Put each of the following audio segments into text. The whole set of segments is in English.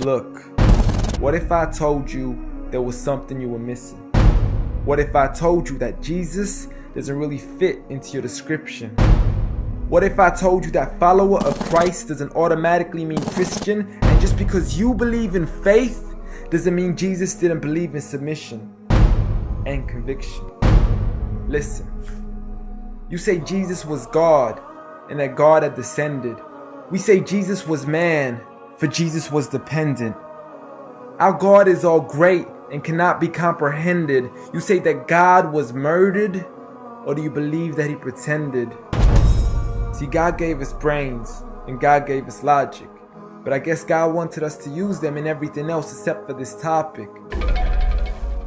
Look, what if I told you there was something you were missing? What if I told you that Jesus doesn't really fit into your description? What if I told you that follower of Christ doesn't automatically mean Christian, and just because you believe in faith doesn't mean Jesus didn't believe in submission and conviction? Listen, you say Jesus was God and that God had descended. We say Jesus was man, for Jesus was dependent. Our God is all great and cannot be comprehended. You say that God was murdered, or do you believe that he pretended? See, God gave us brains and God gave us logic, but I guess God wanted us to use them in everything else except for this topic.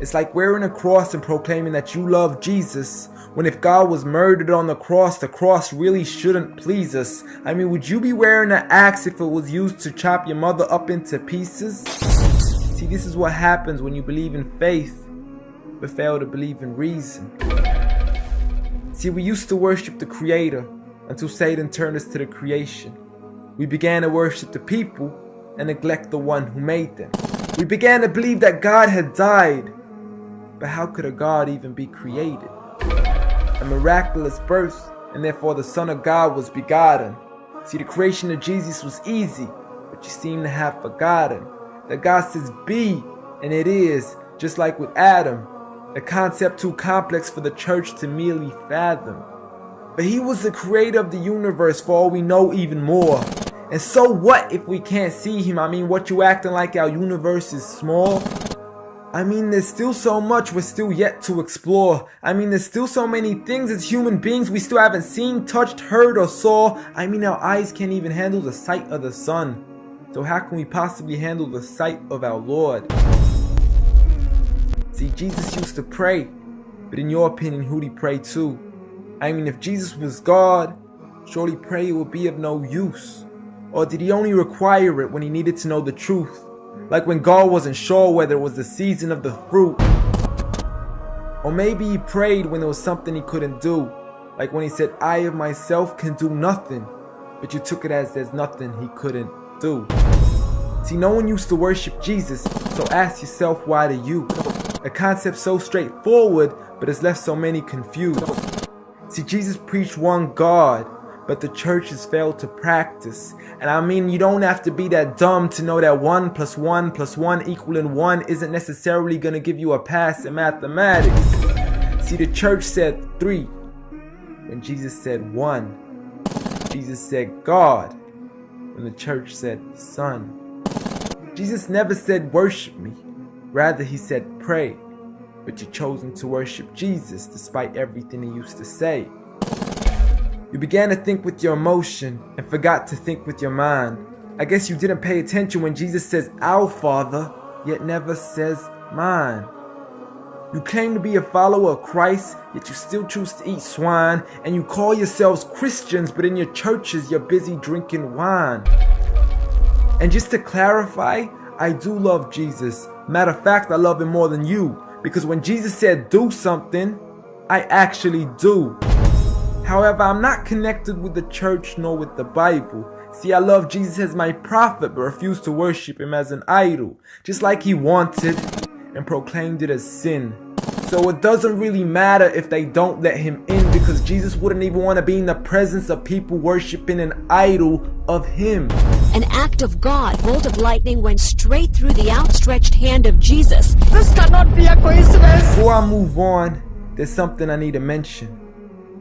It's like wearing a cross and proclaiming that you love Jesus, when if God was murdered on the cross really shouldn't please us. I mean, would you be wearing an axe if it was used to chop your mother up into pieces? See, this is what happens when you believe in faith, but fail to believe in reason. See, we used to worship the Creator until Satan turned us to the creation. We began to worship the people and neglect the one who made them. We began to believe that God had died, but how could a God even be created? A miraculous birth, and therefore the Son of God was begotten. See, the creation of Jesus was easy, but you seem to have forgotten that God says be, and it is, just like with Adam, a concept too complex for the church to merely fathom. But he was the creator of the universe, for all we know, even more. And so what if we can't see him? I mean, what, you acting like our universe is small? I mean, there's still so much we're still yet to explore. I mean, there's still so many things as human beings we still haven't seen, touched, heard, or saw. I mean, our eyes can't even handle the sight of the sun. So how can we possibly handle the sight of our Lord? See, Jesus used to pray, but in your opinion, who'd he pray to? I mean, if Jesus was God, surely prayer would be of no use. Or did he only require it when he needed to know the truth? Like when God wasn't sure whether it was the season of the fruit. Or maybe he prayed when there was something he couldn't do. Like when he said, I of myself can do nothing. But you took it as there's nothing he couldn't do. See, no one used to worship Jesus, so ask yourself, why do you? A concept so straightforward, but has left so many confused. See, Jesus preached one God, but the church has failed to practice. And I mean, you don't have to be that dumb to know that 1 + 1 + 1 equaling 1 isn't necessarily going to give you a pass in mathematics. See, the church said 3, when Jesus said 1. Jesus said God, when the church said Son. Jesus never said worship me, rather he said pray. But you've chosen to worship Jesus despite everything he used to say. You began to think with your emotion and forgot to think with your mind. I guess you didn't pay attention when Jesus says our Father, yet never says mine. You claim to be a follower of Christ, yet you still choose to eat swine. And you call yourselves Christians, but in your churches you're busy drinking wine. And just to clarify, I do love Jesus. Matter of fact, I love him more than you. Because when Jesus said do something, I actually do. However, I'm not connected with the church nor with the Bible. See, I love Jesus as my prophet, but refuse to worship him as an idol, just like he wanted and proclaimed it as sin. So it doesn't really matter if they don't let him in, because Jesus wouldn't even want to be in the presence of people worshiping an idol of him. An act of God, bolt of lightning went straight through the outstretched hand of Jesus. This cannot be a coincidence. Before I move on, there's something I need to mention.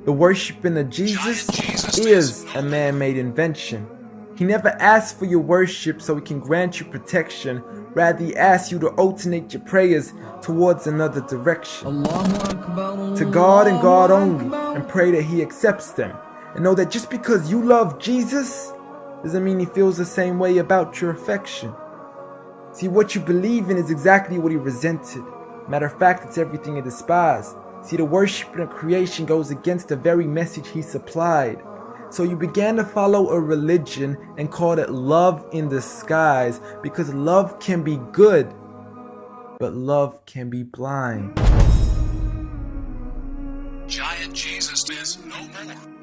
The worshiping of Jesus is a man-made invention. He never asked for your worship so he can grant you protection. Rather, he asks you to alternate your prayers towards another direction. To God and God only, and pray that he accepts them. And know that just because you love Jesus doesn't mean he feels the same way about your affection. See, what you believe in is exactly what he resented. Matter of fact, it's everything he despised. See, the worship of creation goes against the very message he supplied. So you began to follow a religion and called it love in disguise, because love can be good, but love can be blind. Giant Jesus is no more.